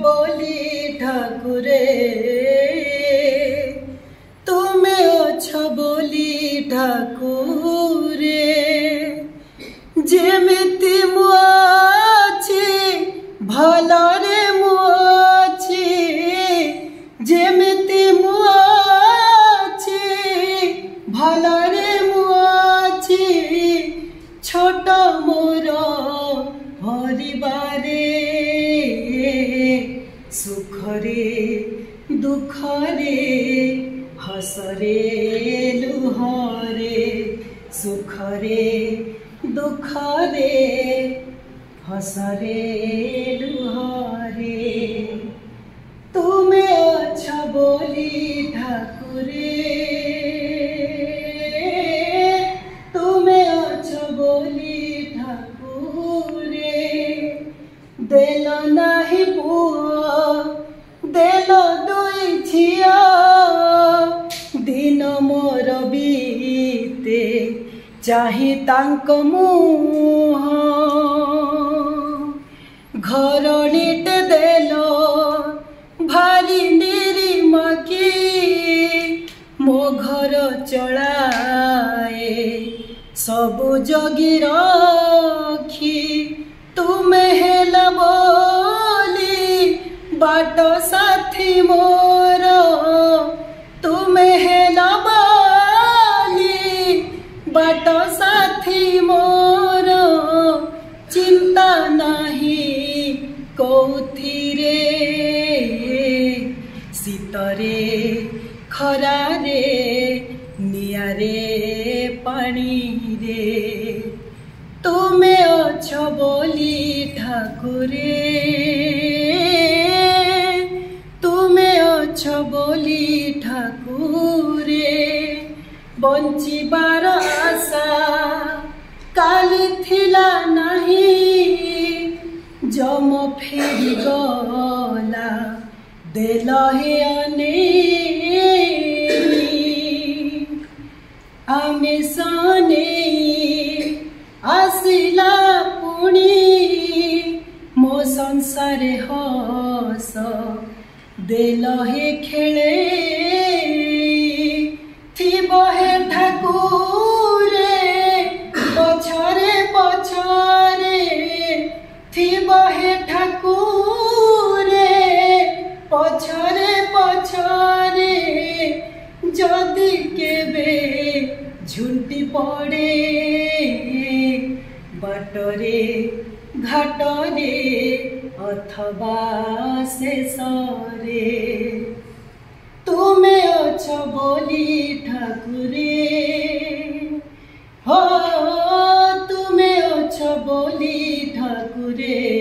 बोली ठाकुरे तुमे अछ बोली ठाकुरे जेमिति मु अछि भलरे मु अछि जेमिति मु अछि भलरे मु अछि छोट मोर परिवारे सुखरे दुखरे हसरे लुहरे सुखरे दुखरे हसरे लुहरे तुमे अछ बोली ठाकुरे तुमे अछ बोली ठाकुरे देल नाही पुआ देल दुई झिया दिन मोर बीते चाहे तांक मुह घरणीटे देल भारी निरीमकी मो घर चलाए सबु जगी रखी तुमे हेल बोली बाट साथी मोर तुमे हेल बोली बाट साथी मोर चिंता नाही कौथिरे शीतरे खरारे नियारे पानी रे तुमे अछ बोली ठाकुरे तुमे अछ बोली ठाकुरे बंचिबार आशा काली थिला नाही जम फेरी गला देल हे अनेई आमे सने आसिला पुणी मो संसारे हस देल हे खेले थिबो हे ठाकुरे पछरे पछरे थिबो हे ठाकुरे पछरे पछरे जदि केबे झुंटी पड़े बाटरे घाटरे अथवा शेषरे तुमे अछ बोली ठाकुरे हो तुमे अछ बोली ठाकुरे।